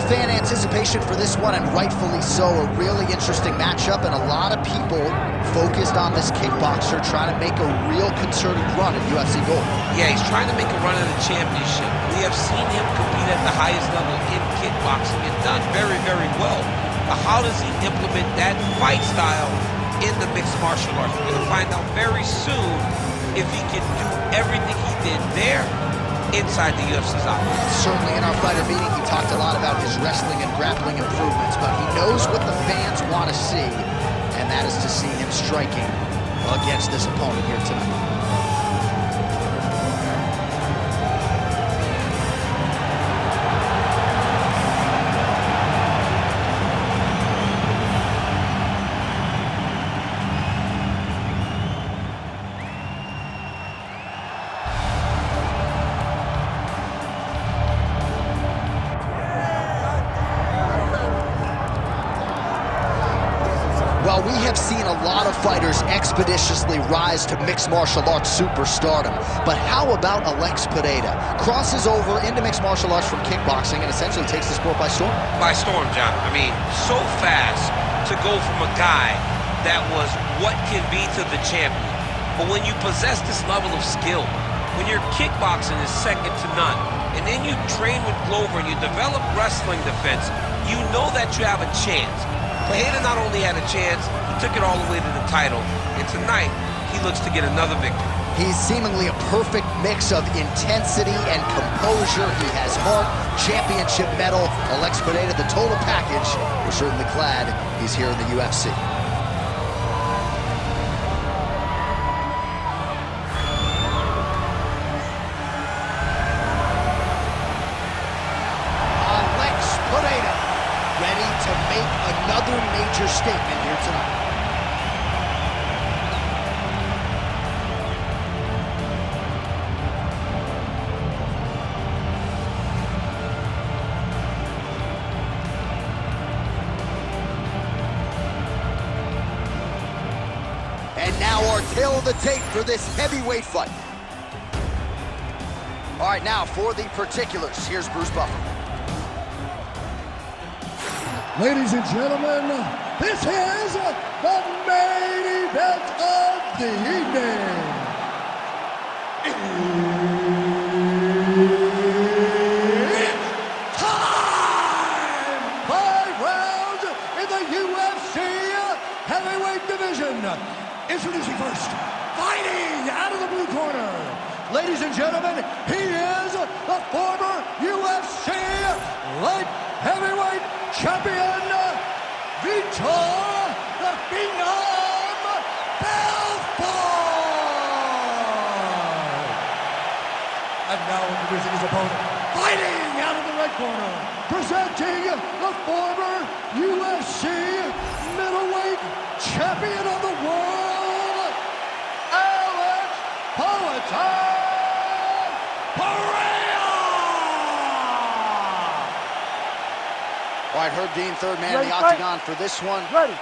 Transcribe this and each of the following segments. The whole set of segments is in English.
fan anticipation for this one, and rightfully so. A really interesting matchup, and a lot of people focused on this kickboxer trying to make a real concerted run at UFC Gold. Yeah, he's trying to make a run at the championship. We have seen him compete at the highest level in kickboxing and done very, very well. But how does he implement that fight style in the mixed martial arts? We're going to find out very soon if he can do everything he did there inside the UFC's office. Certainly in our fighter meeting, he talked a lot about his wrestling and grappling improvements, but he knows what the fans want to see, and that is to see him striking against this opponent here tonight. Well, we have seen a lot of fighters expeditiously rise to mixed martial arts superstardom. But how about Alex Pereira? Crosses over into mixed martial arts from kickboxing and essentially takes the sport by storm. By storm, John. I mean, so fast to go from a guy that was what can be to the champion. But when you possess this level of skill, when your kickboxing is second to none, and then you train with Glover and you develop wrestling defense, you know that you have a chance. Pereira not only had a chance, he took it all the way to the title. And tonight, he looks to get another victory. He's seemingly a perfect mix of intensity and composure. He has heart, championship medal. Alex Pereira, the total package. We're certainly glad he's here in the UFC. To make another major statement here tonight. And now our tale of the tape for this heavyweight fight. All right, now for the particulars, here's Bruce Buffer. Ladies and gentlemen, this is the main event of the evening. It's time! 5 rounds in the UFC heavyweight division. Introducing first, fighting out of the blue corner. Ladies and gentlemen, he is the former UFC light heavyweight champion, Vitor the Phenom Belfort! And now introducing his opponent, fighting out of the red corner, presenting the former UFC middleweight champion of the world, Alex Pereira! All right, Herb Dean, third man in the octagon for this one. Ready.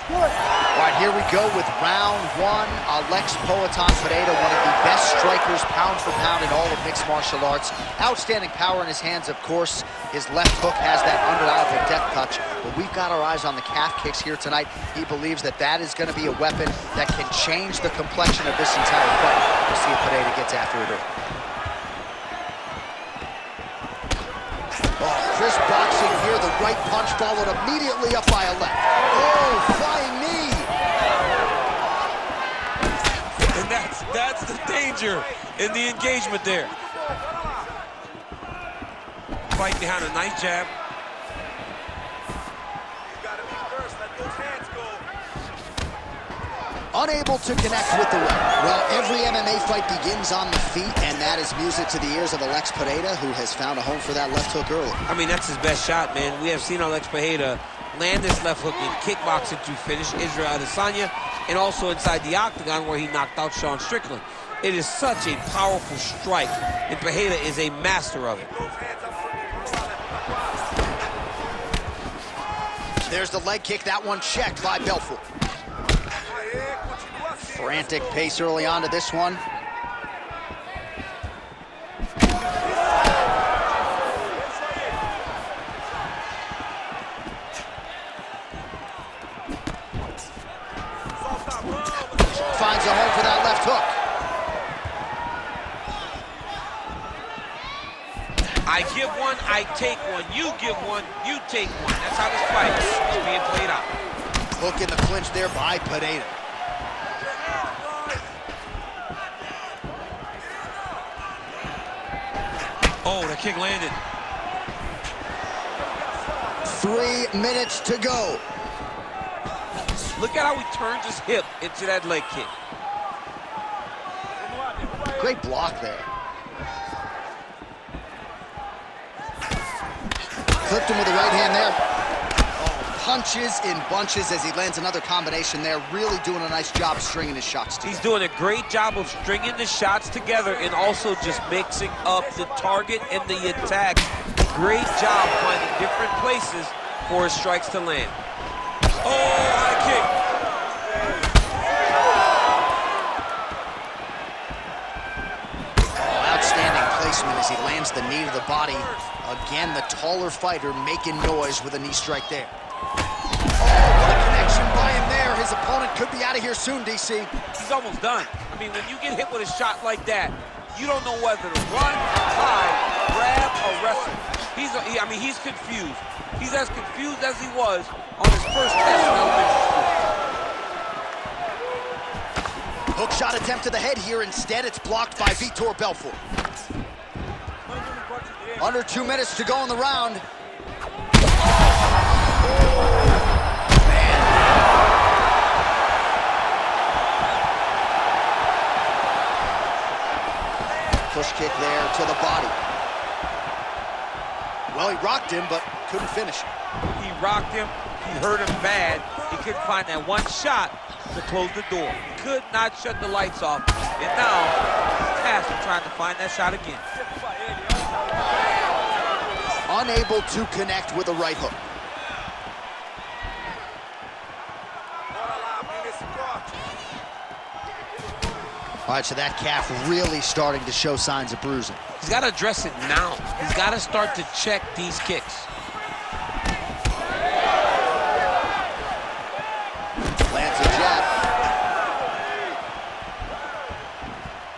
All right, here we go with round one. Alex Pereira, one of the best strikers pound for pound in all of mixed martial arts. Outstanding power in his hands, of course. His left hook has that undeniable death touch, but we've got our eyes on the calf kicks here tonight. He believes that that is going to be a weapon that can change the complexion of this entire fight. We'll see if Pereira gets after it. Oh, crisp boxing here. The right punch followed immediately up by a left. Oh, flying knee. And that's the danger in the engagement there. Fight behind a nice jab. Unable to connect with the right. Well, every MMA fight begins on the feet, and that is music to the ears of Alex Pereira, who has found a home for that left hook early. I mean, that's his best shot, man. We have seen Alex Pereira land this left hook in kickboxing to finish Israel Adesanya, and also inside the octagon where he knocked out Sean Strickland. It is such a powerful strike, and Pereira is a master of it. There's the leg kick, that one checked by Belfort. Frantic pace early on to this one. I take one, you give one, you take one. That's how this fight is being played out. Hook in the clinch there by Pereira. Oh, the kick landed. 3 minutes to go. Look at how he turns his hip into that leg kick. Great block there. Clipped him with the right hand there. Oh, punches in bunches as he lands another combination there. Really doing a nice job stringing his shots together. He's doing a great job of stringing the shots together and also just mixing up the target and the attack. Great job finding different places for his strikes to land. Oh, high kick. Oh, outstanding placement as he lands the knee to the body. Again, the taller fighter making noise with a knee strike there. Oh, what a connection by him there. His opponent could be out of here soon, DC. He's almost done. I mean, when you get hit with a shot like that, you don't know whether to run, hide, grab, or wrestle. He's confused. He's as confused as he was on his first test in elementary school. Hook shot attempt to the head here. Instead, it's blocked by Vitor Belfort. Under 2 minutes to go in the round. Push kick there to the body. Well, he rocked him, but couldn't finish it. He rocked him. He hurt him bad. He couldn't find that one shot to close the door. He could not shut the lights off. And now, he's tasked with trying to find that shot again. Unable to connect with a right hook. All right, so that calf really starting to show signs of bruising. He's got to address it now. He's got to start to check these kicks. Lands a jab.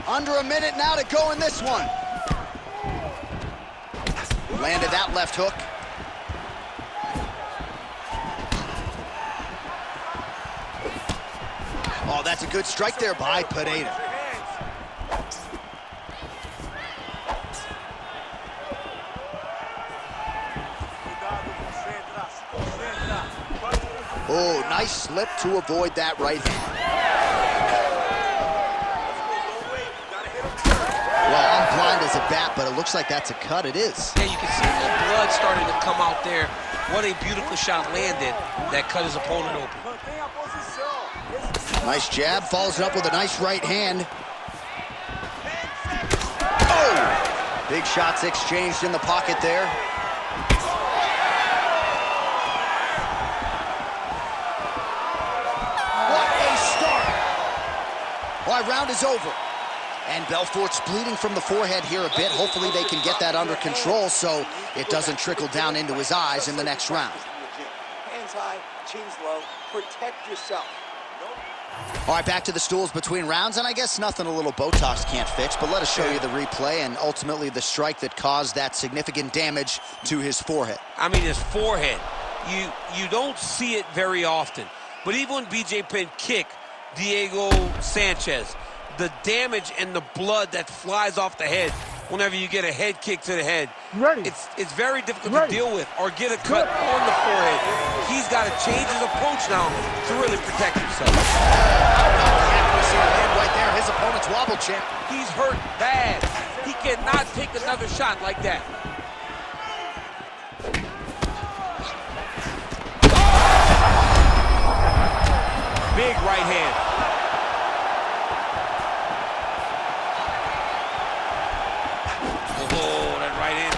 Under a minute now to go in this one. Landed that left hook. Oh, that's a good strike there by Pereira. Oh, nice slip to avoid that right hand. Well, I'm blind as a bat, but it looks like that's a cut. It is. Yeah, you can see the blood starting to come out there. What a beautiful shot landed that cut his opponent open. Nice jab, follows it up with a nice right hand. Oh! Big shots exchanged in the pocket there. What a start! All right, round is over. And Belfort's bleeding from the forehead here a bit. Hopefully they can get that under control so it doesn't trickle down into his eyes in the next round. Hands high, chins low, protect yourself. All right, back to the stools between rounds, and I guess nothing a little Botox can't fix, but let us show you the replay and ultimately the strike that caused that significant damage to his forehead. I mean, his forehead, you don't see it very often, but even when BJ Penn kicked Diego Sanchez, the damage and the blood that flies off the head whenever you get a head kick to the head, it's very difficult to deal with or get a cut on the forehead. He's got to change his approach now to really protect himself. Right there, his opponent's wobble champ. He's hurt bad. He cannot take another shot like that. Big right hand.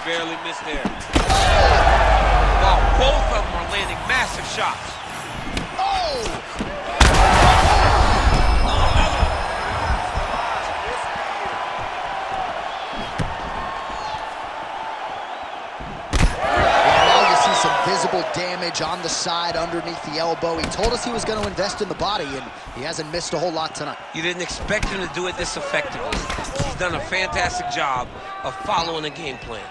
Barely missed there. Wow, both of them are landing massive shots. Oh! Now you see some visible damage on the side underneath the elbow. He told us he was going to invest in the body, and he hasn't missed a whole lot tonight. You didn't expect him to do it this effectively. He's done a fantastic job of following the game plan.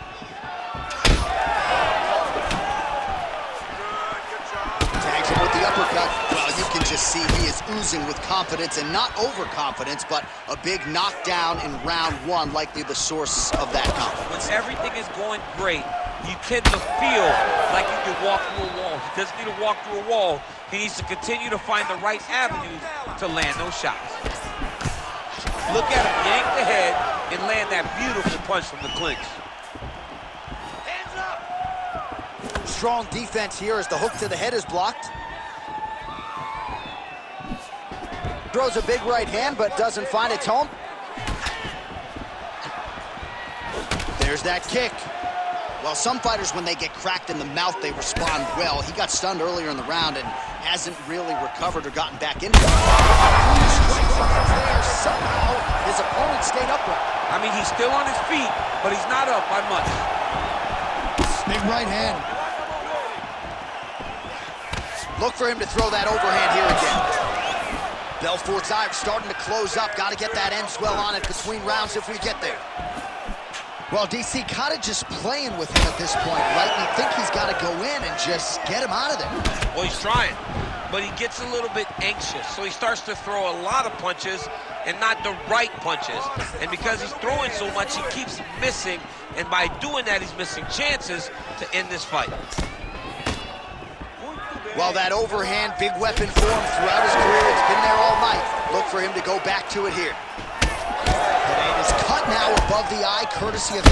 cut. Well, you can just see he is oozing with confidence, and not overconfidence, but a big knockdown in round one, likely the source of that confidence. When everything is going great, you tend to feel like you can walk through a wall. He doesn't need to walk through a wall. He needs to continue to find the right avenues to land those shots. Look at him yank the head and land that beautiful punch from the clinch. Strong defense here as the hook to the head is blocked. Throws a big right hand, but doesn't find its home. There's that kick. Well, some fighters, when they get cracked in the mouth, they respond well. He got stunned earlier in the round and hasn't really recovered or gotten back into it. Somehow, his opponent stayed upright. I mean, he's still on his feet, but he's not up by much. Big right hand. Look for him to throw that overhand here again. Belfort's eye starting to close up. Got to get that end swell on it between rounds if we get there. Well, DC kind of just playing with him at this point, right? You think he's got to go in and just get him out of there. Well, he's trying, but he gets a little bit anxious, so he starts to throw a lot of punches and not the right punches. And because he's throwing so much, he keeps missing, and by doing that, he's missing chances to end this fight. Well, that overhand, big weapon for him throughout his career. It's been there all night. Look for him to go back to it here. It's cut now above the eye, courtesy of him.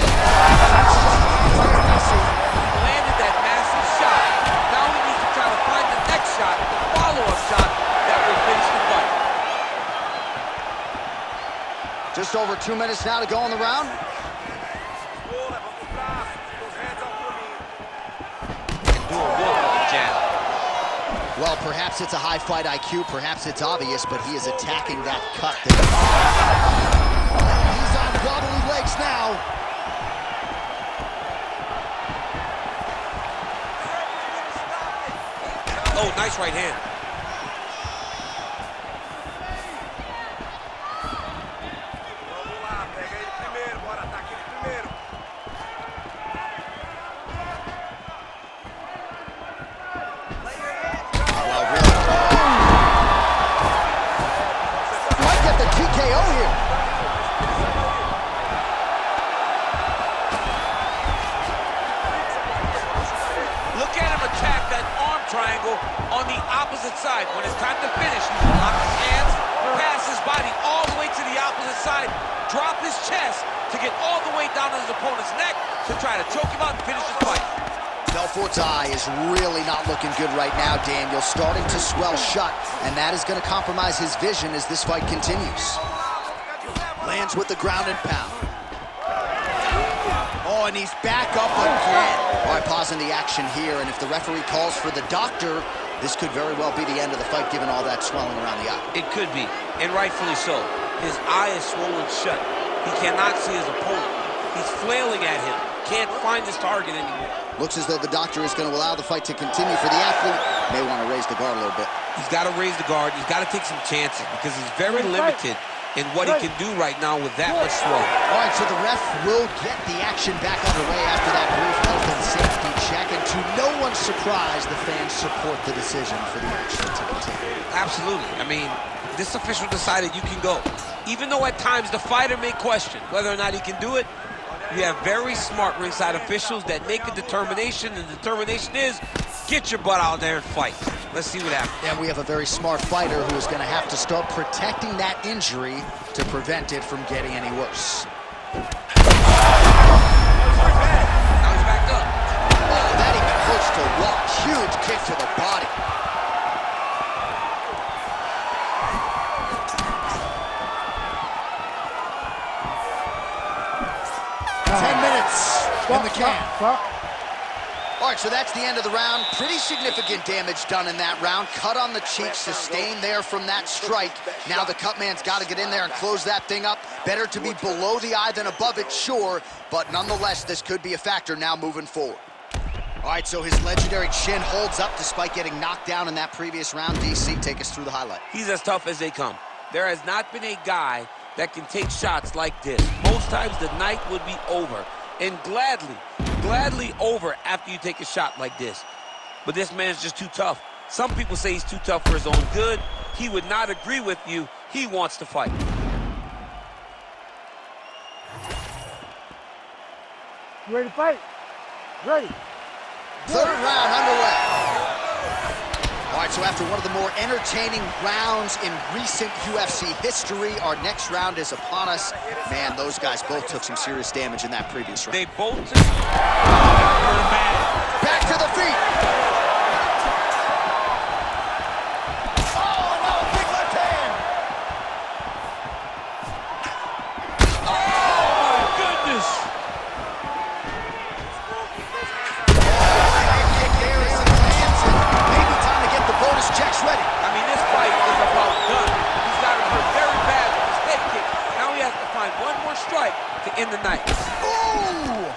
Landed that massive shot. Now he needs to try to find the next shot, the follow-up shot that will finish the fight. Just over 2 minutes now to go in the round. Do a walk with the jab. Well, perhaps it's a high fight IQ, perhaps it's obvious, but he is attacking that cut there. He's on wobbly legs now. Oh, nice right hand. On the opposite side. When it's time to finish, he will lock his hands, pass his body all the way to the opposite side, drop his chest to get all the way down to his opponent's neck to try to choke him out and finish the fight. Belfort's eye is really not looking good right now, Daniel. Starting to swell shut, and that is going to compromise his vision as this fight continues. Lands with the ground and pound. Oh, and he's back up again. All right, pausing the action here, and if the referee calls for the doctor, this could very well be the end of the fight, given all that swelling around the eye. It could be, and rightfully so. His eye is swollen shut. He cannot see his opponent. He's flailing at him. Can't find his target anymore. Looks as though the doctor is going to allow the fight to continue for the athlete. May want to raise the guard a little bit. He's got to raise the guard. He's got to take some chances because he's very limited in what he can do right now with that much swelling. All right, so the ref will get the action back underway after that brief health and safety check, and to no one's surprise, the fans support the decision for the action to continue. Absolutely. I mean, this official decided you can go. Even though at times the fighter may question whether or not he can do it, you have very smart ringside officials that make a determination, and the determination is get your butt out there and fight. Let's see what happens. And we have a very smart fighter who is going to have to start protecting that injury to prevent it from getting any worse. Now he's backed up. Oh, that even hurts to watch. Huge kick to the body. In the can. All right, so that's the end of the round. Pretty significant damage done in that round. Cut on the cheek, sustained there from that strike. Now the cut man's got to get in there and close that thing up. Better to be below the eye than above it, sure, but nonetheless, this could be a factor now moving forward. All right, so his legendary chin holds up despite getting knocked down in that previous round. DC, take us through the highlight. He's as tough as they come. There has not been a guy that can take shots like this. Most times the night would be over. And gladly over after you take a shot like this. But this man's just too tough. Some people say he's too tough for his own good. He would not agree with you. He wants to fight. You ready to fight? Ready. Third round underway. All right, so after one of the more entertaining rounds in recent UFC history, our next round is upon us. Man, those guys both took some serious damage in that previous round. They both took... Back to the feet. Oh, no, big left hand. Oh, my goodness. Kick there as it lands, and maybe time to get the bonus checks ready. I mean, this fight is about done. He's got him hurt very bad with his head kick. Now he has to find one more strike to end the night. Ooh!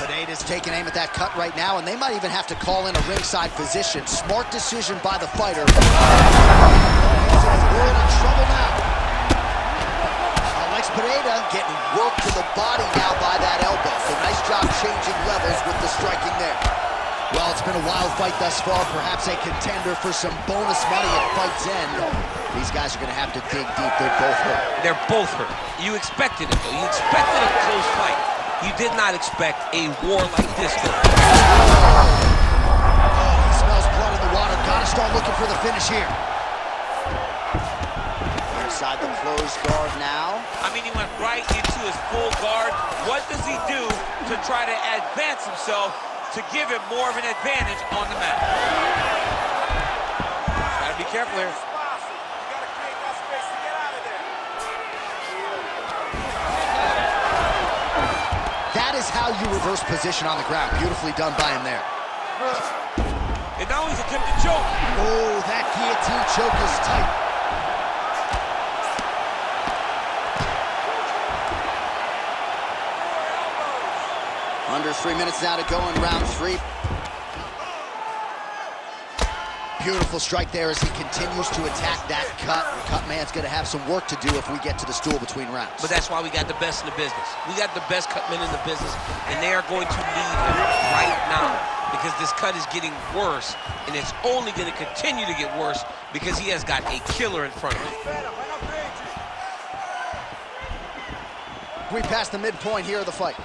Pereira's taking aim at that cut right now, and they might even have to call in a ringside physician. Smart decision by the fighter. He's in a world of trouble now. Alex Pereira getting worked to the body now by that elbow. So nice job changing levels with the striking there. Well, it's been a wild fight thus far. Perhaps a contender for some bonus money at fight's end. These guys are going to have to dig deep. They're both hurt. They're both hurt. You expected it, though. You expected a close fight. You did not expect a war like this, though. Oh, he smells blood in the water. Gotta start looking for the finish here. Inside the closed guard now. I mean, he went right into his full guard. What does he do to try to advance himself to give him more of an advantage on the mat? Gotta be careful here. That is how you reverse position on the ground. Beautifully done by him there. And now he's attempting to choke. Oh, that guillotine choke is tight. Under 3 minutes now to go in round 3. Beautiful strike there as he continues to attack that cut. The cut man's going to have some work to do if we get to the stool between rounds. But that's why we got the best in the business. We got the best cut men in the business, and they are going to need him right now because this cut is getting worse, and it's only going to continue to get worse because he has got a killer in front of him. We passed the midpoint here of the fight.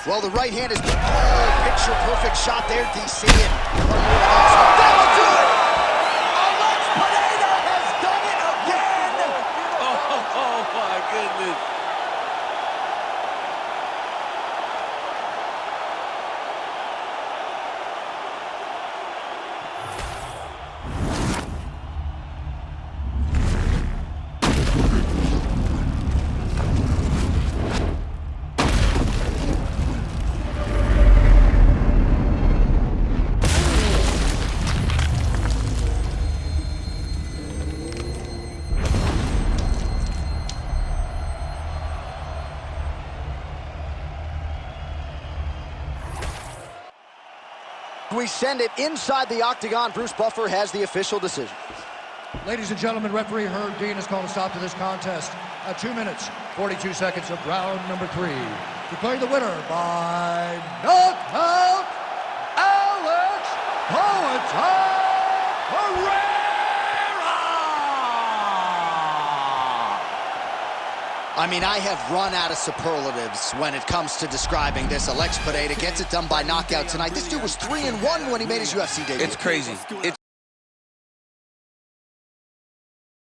Well, the right hand is picture-perfect shot there, DC. And that will do it! Alex Pereira has done it again! Oh my goodness. We send it inside the octagon. Bruce Buffer has the official decision. Ladies and gentlemen, referee Herb Dean has called a stop to this contest at 2 minutes, 42 seconds of round number 3. Declaring the winner by knockout, Alex Pereira! I mean, I have run out of superlatives when it comes to describing this. Alex Pereira gets it done by knockout tonight. This dude was 3-1 when he made his UFC debut. It's crazy. It's